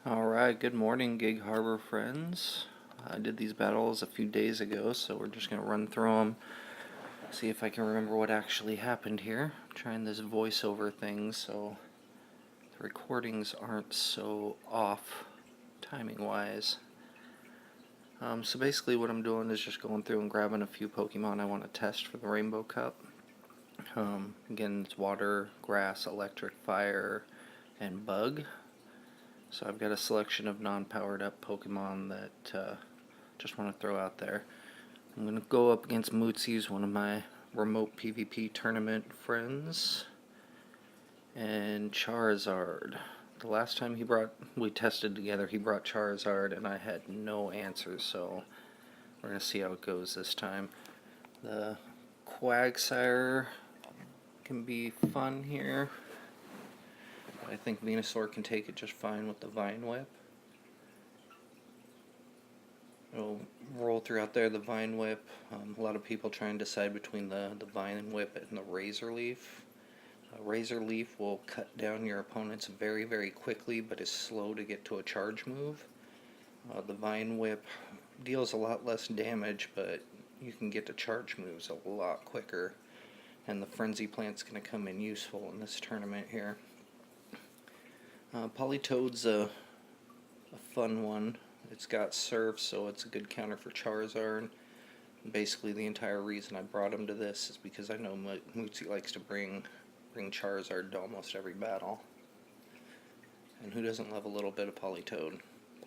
Alright, good morning, Gig Harbor friends. I did these battles a few days ago, so we're just going to run through them, see if I can remember what actually happened here. I'm trying this voiceover thing so the recordings aren't so off timing-wise. So basically what I'm doing is just going through and grabbing a few Pokemon I want to test for the Rainbow Cup. Again, it's water, grass, electric, fire, and bug. So I've got a selection of non-powered up Pokemon that just want to throw out there. I'm going to go up against Mootsy's, one of my remote PvP tournament friends, and Charizard. The last time we tested together, he brought Charizard, and I had no answers, so we're going to see how it goes this time. The Quagsire can be fun here. I think Venusaur can take it just fine with the Vine Whip. It'll roll throughout there, the Vine Whip. A lot of people try and decide between the Vine Whip and the Razor Leaf. Razor Leaf will cut down your opponents very, very quickly, but is slow to get to a charge move. The Vine Whip deals a lot less damage, but you can get to charge moves a lot quicker. And the Frenzy Plant's going to come in useful in this tournament here. Politoed's a fun one. It's got Surf, so it's a good counter for Charizard. Basically, the entire reason I brought him to this is because I know Mootsy likes to bring Charizard to almost every battle. And who doesn't love a little bit of Politoed?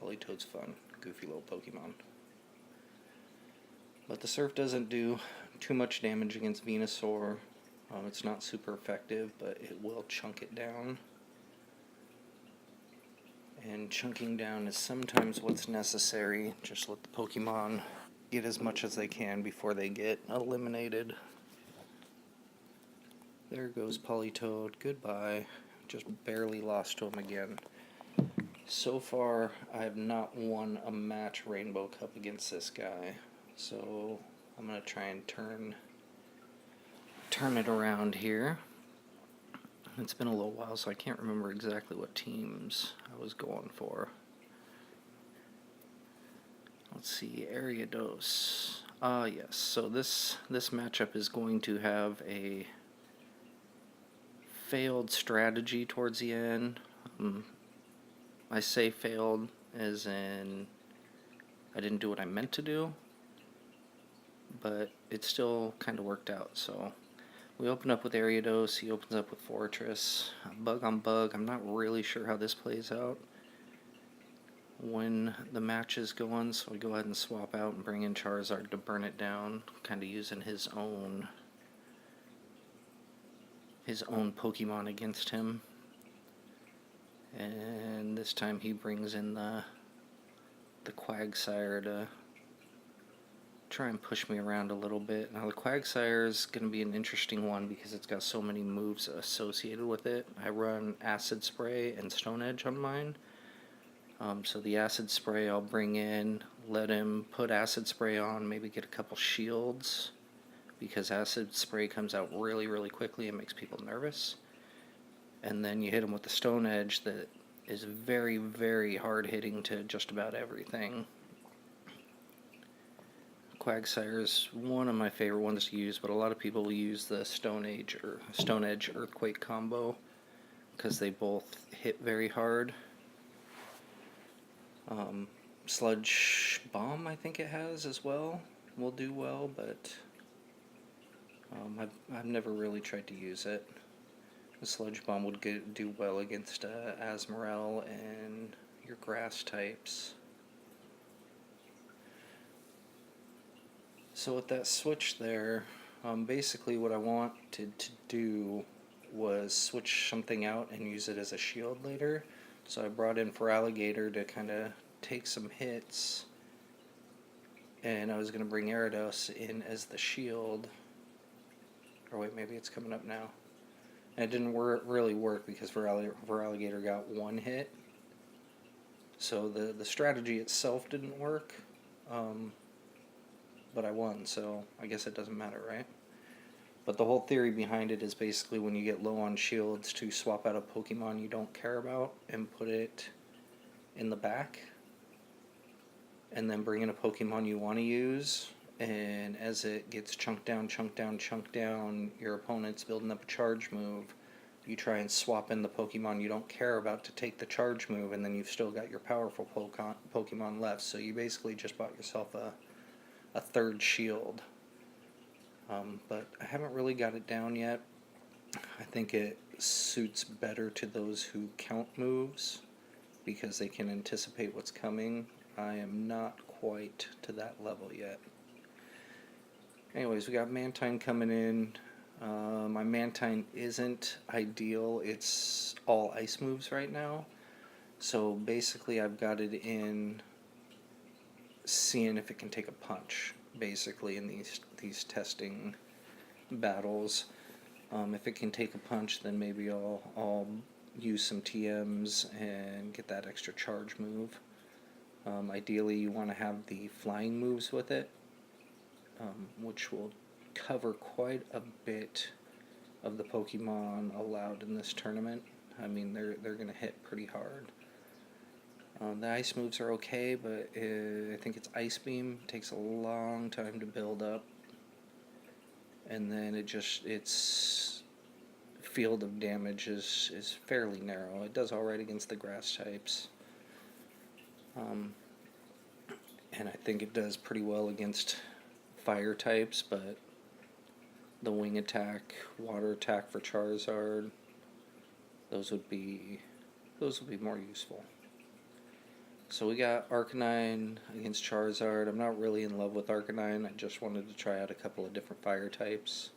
Politoed's fun. Goofy little Pokemon. But the Surf doesn't do too much damage against Venusaur. It's not super effective, but it will chunk it down. And chunking down is sometimes what's necessary. Just let the Pokemon get as much as they can before they get eliminated. There goes Politoed. Goodbye. Just barely lost to him again. So far, I have not won a match Rainbow Cup against this guy. So I'm going to try and turn it around here. It's been a little while, so I can't remember exactly what teams I was going for. Let's see, Ariados. Yes, so this matchup is going to have a failed strategy towards the end. I say failed as in I didn't do what I meant to do, but it still kind of worked out, so we open up with Ariados, he opens up with Fortress. Bug on Bug, I'm not really sure how this plays out when the match is going, so I go ahead and swap out and bring in Charizard to burn it down, kind of using his own Pokemon against him. And this time he brings in the Quagsire to try and push me around a little bit. Now the Quagsire is going to be an interesting one because it's got so many moves associated with it. I run Acid Spray and Stone Edge on mine. So the Acid Spray I'll bring in, let him put Acid Spray on, maybe get a couple shields, because Acid Spray comes out really, really quickly and makes people nervous. And then you hit him with the Stone Edge that is very, very hard hitting to just about everything. Quagsire is one of my favorite ones to use, but a lot of people will use the Stone Edge Earthquake combo because they both hit very hard. Sludge Bomb, I think it has as well, will do well, but I've never really tried to use it. The Sludge Bomb would do well against Azumarill and your grass types. So with that switch there, basically what I wanted to do was switch something out and use it as a shield later. So I brought in Feraligatr to kind of take some hits, and I was going to bring Ariados in as the shield. Or wait, maybe it's coming up now. And it didn't really work because Feraligatr got one hit. So the strategy itself didn't work. But I won, so I guess it doesn't matter, right? But the whole theory behind it is basically when you get low on shields to swap out a Pokemon you don't care about and put it in the back, and then bring in a Pokemon you want to use, and as it gets chunked down, your opponent's building up a charge move. You try and swap in the Pokemon you don't care about to take the charge move, and then you've still got your powerful Pokemon left. So you basically just bought yourself a third shield. But I haven't really got it down yet. I think it suits better to those who count moves because they can anticipate what's coming. I am not quite to that level yet. Anyways, we got Mantine coming in. My Mantine isn't ideal. It's all ice moves right now. So basically I've got it in seeing if it can take a punch, basically, in these testing battles. If it can take a punch, then maybe I'll use some TMs and get that extra charge move. Ideally you want to have the flying moves with it, which will cover quite a bit of the Pokemon allowed in this tournament. I mean, they're going to hit pretty hard. The ice moves are okay, but I think it's Ice Beam. It takes a long time to build up, and then its field of damage is fairly narrow. It does alright against the grass types, and I think it does pretty well against fire types, but the wing attack, water attack for Charizard, those would be more useful. So we got Arcanine against Charizard. I'm not really in love with Arcanine. I just wanted to try out a couple of different fire types.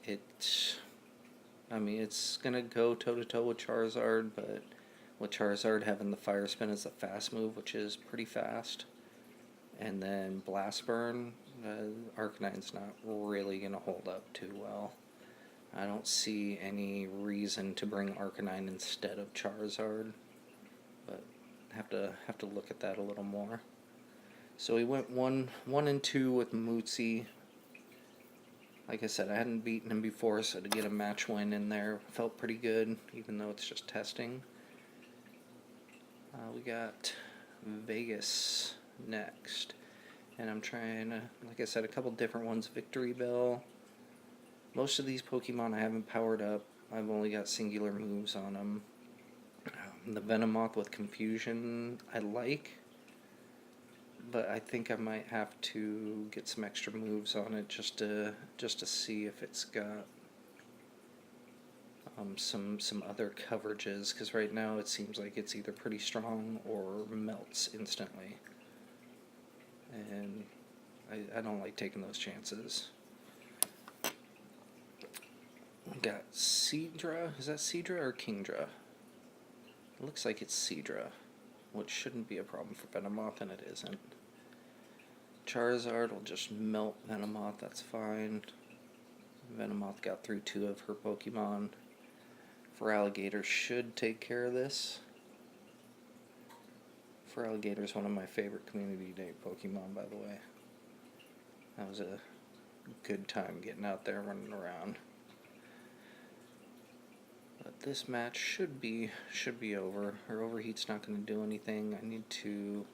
It's gonna go toe-to-toe with Charizard, but with Charizard having the Fire Spin as a fast move, which is pretty fast, and then Blast Burn, Arcanine's not really gonna hold up too well. I don't see any reason to bring Arcanine instead of Charizard, but have to look at that a little more. So we went 1-2 with Mootsie. Like I said, I hadn't beaten him before, so to get a match win in there felt pretty good, even though it's just testing. We got Vegas next, and I'm trying, like I said, a couple different ones. Victory Bell. Most of these Pokemon I haven't powered up. I've only got singular moves on them. The Venomoth with Confusion I like, but I think I might have to get some extra moves on it just to see if it's got some other coverages, because right now it seems like it's either pretty strong or melts instantly, and I don't like taking those chances. We got Seadra. Is that Seadra or Kingdra? It looks like it's Seadra, which shouldn't be a problem for Venomoth, and it isn't. Charizard will just melt Venomoth, that's fine. Venomoth got through 2 of her Pokemon. Feraligatr should take care of this. Feraligatr is one of my favorite Community Day Pokemon, by the way. That was a good time getting out there running around. But this match should be over. Her Overheat's not going to do anything. I need to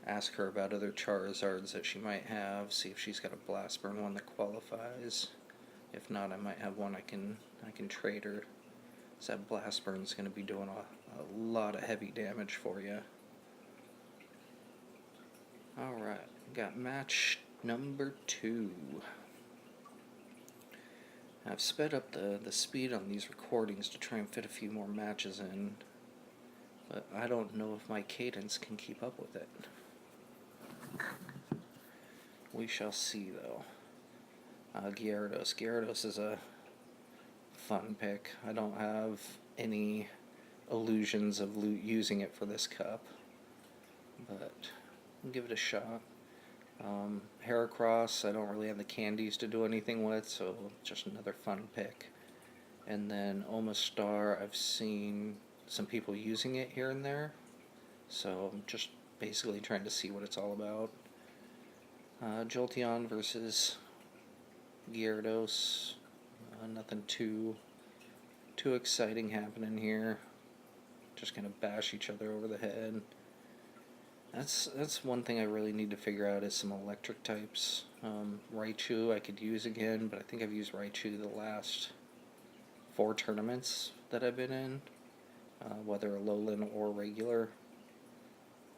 ask her about other Charizards that she might have, see if she's got a Blast Burn one that qualifies. If not, I might have one I can trade her. So that Blast Burn's going to be doing a lot of heavy damage for you. Alright, got match number 2. I've sped up the speed on these recordings to try and fit a few more matches in, but I don't know if my cadence can keep up with it. We shall see, though. Gyarados. Gyarados is a fun pick. I don't have any illusions of using it for this cup, but I'll give it a shot. Heracross, I don't really have the candies to do anything with, so just another fun pick. And then Omastar, I've seen some people using it here and there, so I'm just basically trying to see what it's all about. Jolteon versus Gyarados. Nothing too exciting happening here. just gonna bash each other over the head. That's one thing I really need to figure out is some electric types. Raichu I could use again, but I think I've used Raichu the last 4 tournaments that I've been in, whether Alolan or regular.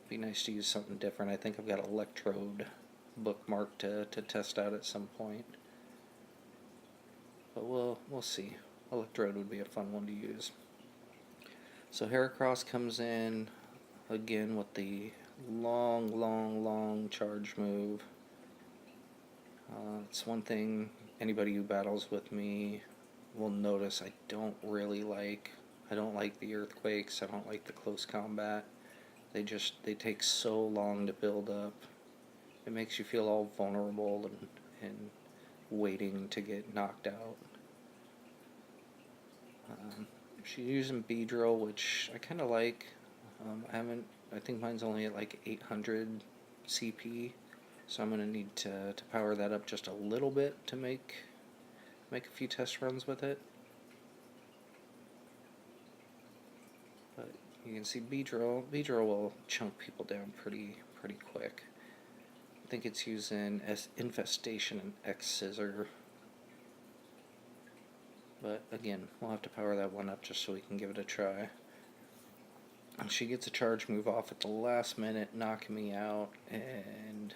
Be nice to use something different. I think I've got Electrode bookmarked to test out at some point. But we'll see. Electrode would be a fun one to use. So Heracross comes in again with the long charge move. It's one thing anybody who battles with me will notice I don't really like. I don't like the earthquakes. I don't like the close combat. They take so long to build up. It makes you feel all vulnerable and waiting to get knocked out. She's using Beedrill, which I kind of like. I think mine's only at like 800 CP, so I'm gonna need to power that up just a little bit to make a few test runs with it. But you can see Beedrill will chunk people down pretty quick. I think it's using Infestation and X-Scissor. But again, we'll have to power that one up just so we can give it a try. She gets a charge move off at the last minute, knocking me out, and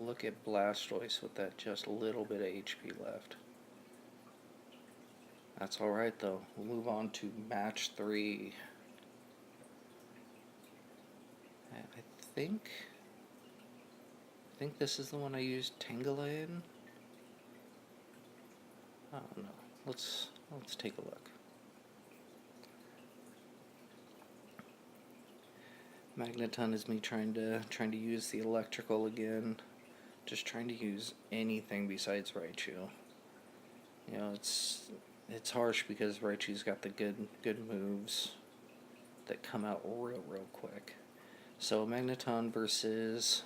look at Blastoise with that just little bit of HP left. That's alright though. We'll move on to match 3. I think this is the one I used Tangela in. I don't know. Let's take a look. Magneton is me trying to use the electrical again. Just trying to use anything besides Raichu. You know, it's harsh because Raichu's got the good moves that come out real quick. So Magneton versus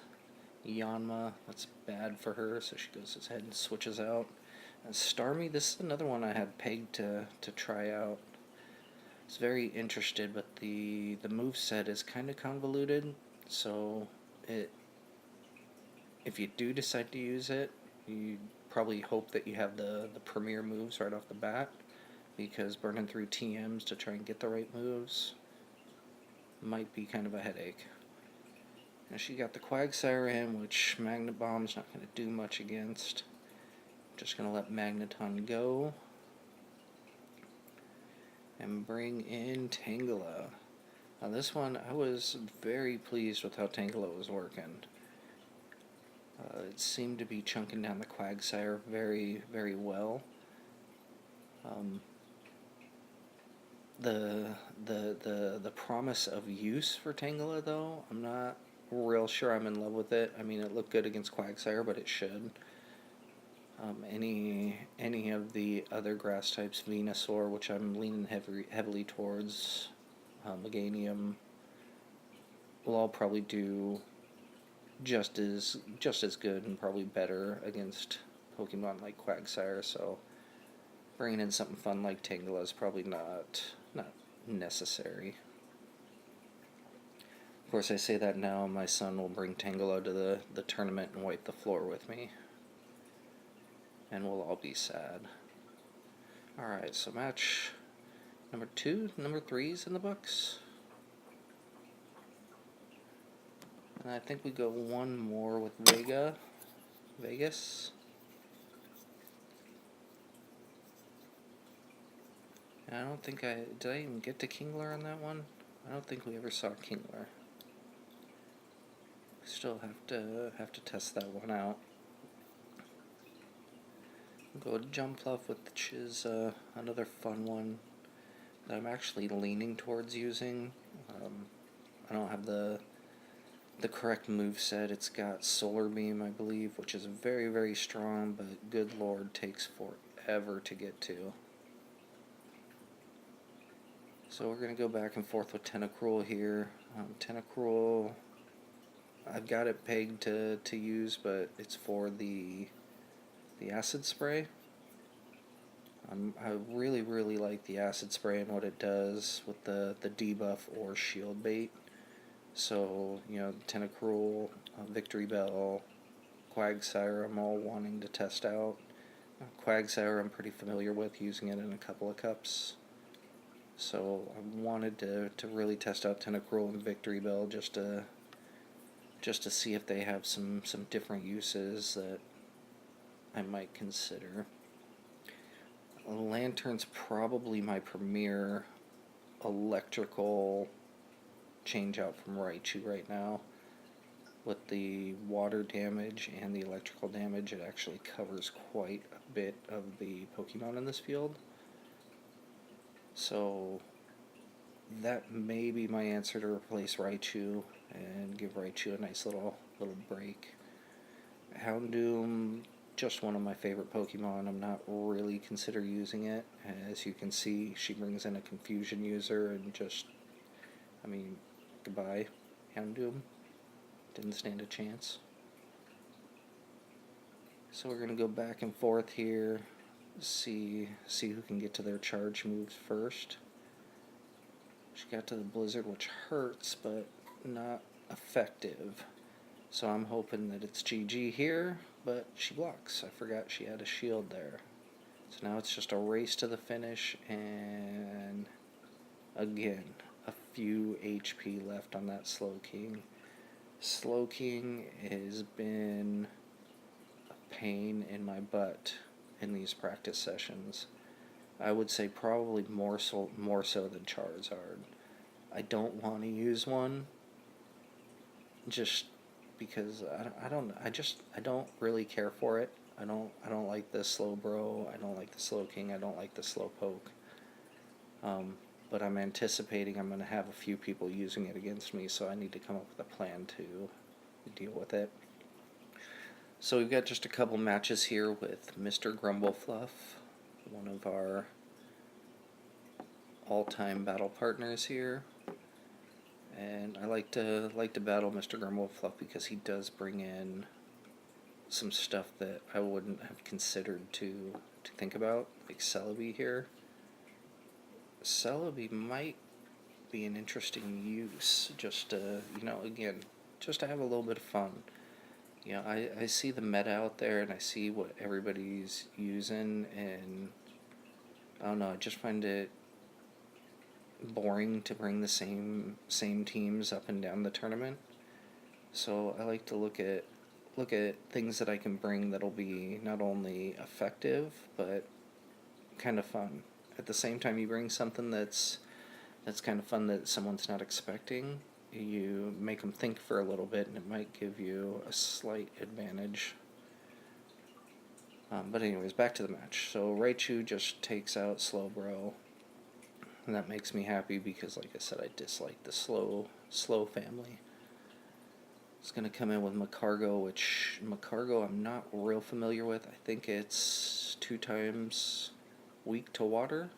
Yanma, that's bad for her, so she goes ahead and switches out. And Starmie, this is another one I had pegged to try out. I was very interested, but the moveset is kind of convoluted, so if you do decide to use it, you probably hope that you have the premier moves right off the bat, because burning through TMs to try and get the right moves might be kind of a headache. Now she got the Quagsire in, which Magnet Bomb's not going to do much against. Just going to let Magneton go. And bring in Tangela. Now this one, I was very pleased with how Tangela was working. It seemed to be chunking down the Quagsire very well. The promise of use for Tangela, though, I'm not real sure I'm in love with it. I mean, it looked good against Quagsire, but it should. Any of the other grass types, Venusaur, which I'm leaning heavily towards, Meganium, will all probably do just as good and probably better against Pokemon like Quagsire. So bringing in something fun like Tangela is probably not necessary. Of course, I say that now. My son will bring Tangela to the tournament and wipe the floor with me. And we'll all be sad. Alright, so match number 2, number 3's in the books. And I think we go one more with Vegas. And I don't think did I even get to Kingler on that one? I don't think we ever saw Kingler. Still have to test that one out. We'll go Jumpluff, which is another fun one that I'm actually leaning towards using. I don't have the correct moveset. It's got Solar Beam, I believe, which is very strong, but good lord, takes forever to get to. So we're going to go back and forth with Tentacruel here. Tentacruel, I've got it pegged to use, but it's for the acid spray. I really, really like the acid spray and what it does with the debuff or shield bait. So, Tentacruel, Victory Bell, Quagsire I'm all wanting to test out. Quagsire I'm pretty familiar with, using it in a couple of cups. So I wanted to really test out Tentacruel and Victory Bell just to see if they have some different uses that I might consider. Lantern's probably my premier electrical change out from Raichu right now. With the water damage and the electrical damage, it actually covers quite a bit of the Pokemon in this field. So that may be my answer to replace Raichu and give Raichu a nice little break. Houndoom, just one of my favorite Pokemon. I'm not really consider using it. As you can see, she brings in a Confusion user and just, goodbye, Houndoom. Didn't stand a chance. So we're going to go back and forth here, see who can get to their charge moves first. She got to the Blizzard, which hurts, but not effective. So I'm hoping that it's GG here, but she blocks. I forgot she had a shield there. So now it's just a race to the finish, and again, a few HP left on that Slowking. Slowking has been a pain in my butt in these practice sessions. I would say probably more so than Charizard. I don't want to use one just because I don't really care for it. I don't like the Slowbro. I don't like the Slowking. I don't like the Slowpoke. But I'm anticipating I'm going to have a few people using it against me, so I need to come up with a plan to deal with it. So we've got just a couple matches here with Mr. Grumblefluff, one of our all-time battle partners here. And I like to battle Mr. Grumblefluff because he does bring in some stuff that I wouldn't have considered to think about, like Celebi here. Celebi might be an interesting use, just to, again, just to have a little bit of fun. I see the meta out there, and I see what everybody's using, and I don't know, I just find it boring to bring the same teams up and down the tournament. So I like to look at things that I can bring that'll be not only effective but kind of fun. At the same time, you bring something that's kind of fun that someone's not expecting. You make them think for a little bit, and it might give you a slight advantage. But anyways, back to the match. So Raichu just takes out Slowbro, and that makes me happy because, like I said, I dislike the slow family. It's going to come in with Magcargo, which Magcargo I'm not real familiar with. I think it's 2 times weak to water.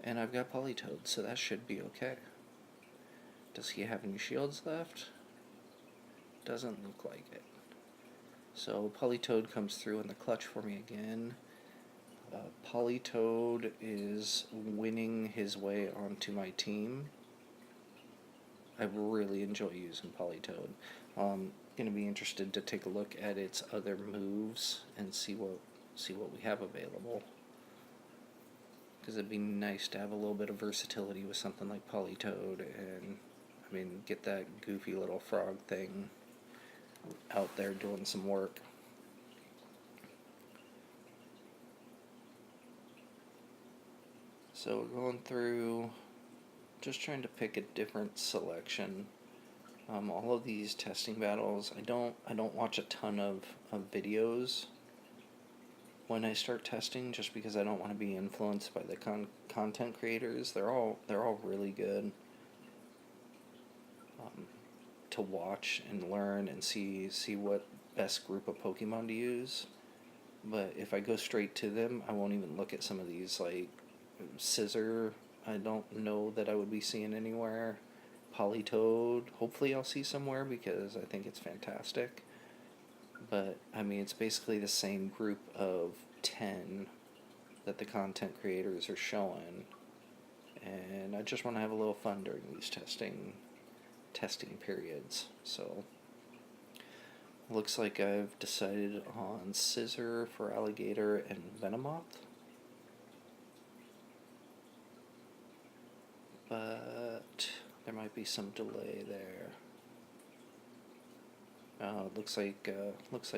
And I've got Politoed, so that should be okay. Does he have any shields left? Doesn't look like it. So Politoed comes through in the clutch for me again. Politoed is winning his way onto my team. I really enjoy using Politoed. Going to be interested to take a look at its other moves and see what we have available. Because it'd be nice to have a little bit of versatility with something like Politoed, and get that goofy little frog thing out there doing some work. So we're going through, just trying to pick a different selection. All of these testing battles, I don't watch a ton of videos when I start testing, just because I don't want to be influenced by the content creators. They're all really good to watch and learn and see what best group of Pokemon to use. But if I go straight to them, I won't even look at some of these, like Scizor. I don't know that I would be seeing anywhere. Politoed, hopefully I'll see somewhere because I think it's fantastic. But it's basically the same group of 10 that the content creators are showing, and I just want to have a little fun during these testing periods. So looks like I've decided on Scizor for Alligator and Venomoth, but there might be some delay there. Looks like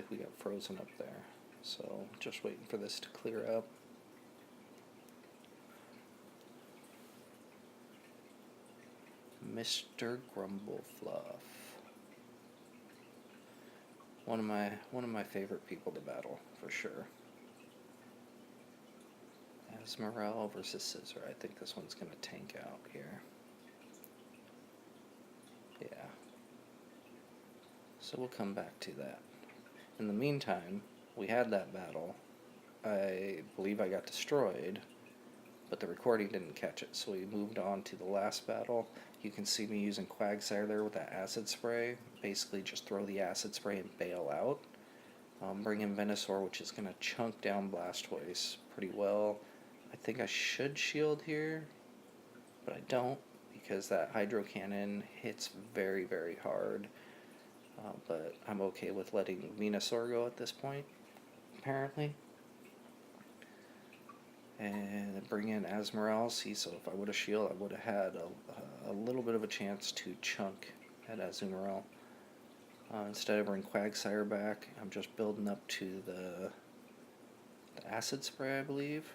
we got frozen up there, so just waiting for this to clear up. Mr. Grumblefluff, one of my favorite people to battle for sure. Asmorel versus Scizor. I think this one's gonna tank out here. Yeah. So we'll come back to that. In the meantime, we had that battle. I believe I got destroyed, but the recording didn't catch it, so we moved on to the last battle. You can see me using Quagsire there with that acid spray. Basically just throw the acid spray and bail out. Bring in Venusaur, which is going to chunk down Blastoise pretty well. I think I should shield here, but I don't, because that Hydro Cannon hits very, very hard. But I'm okay with letting Venusaur go at this point, apparently. And bring in Asmorel. See, so if I would have shielded, I would have had a little bit of a chance to chunk at Azumarill. Instead, I bring Quagsire back. I'm just building up to the acid spray, I believe,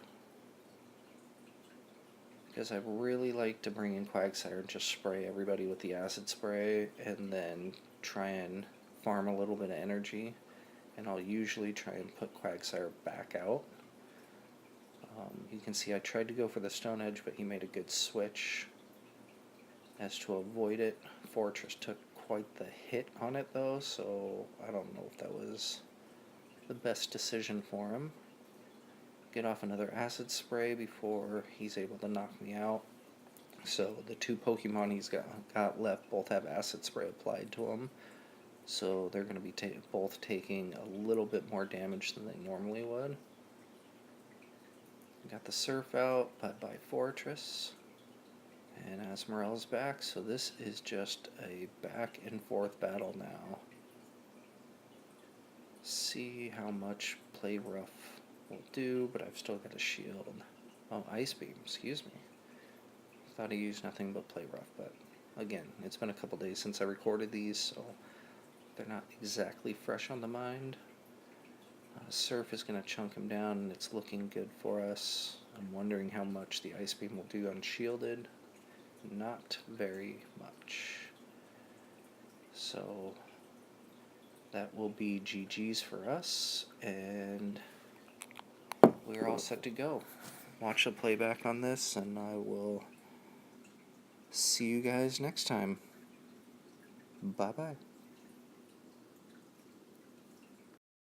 because I really like to bring in Quagsire and just spray everybody with the acid spray, and then try and farm a little bit of energy. And I'll usually try and put Quagsire back out. You can see I tried to go for the Stone Edge, but he made a good switch as to avoid it. Fortress took quite the hit on it though, so I don't know if that was the best decision for him. Get off another acid spray before he's able to knock me out. So the two Pokemon he's got left both have acid spray applied to them, so they're going to be both taking a little bit more damage than they normally would. Got the Surf out, bye-bye Fortress, and Asmorel's back, so this is just a back and forth battle now. See how much Play Rough will do, but I've still got a shield. Oh, Ice Beam, excuse me. Thought he used nothing but Play Rough, but again, it's been a couple days since I recorded these, so they're not exactly fresh on the mind. Surf is going to chunk him down, and it's looking good for us. I'm wondering how much the Ice Beam will do unshielded. Not very much. So that will be GG's for us, and we're all set to go. Watch the playback on this, and I will see you guys next time. Bye-bye.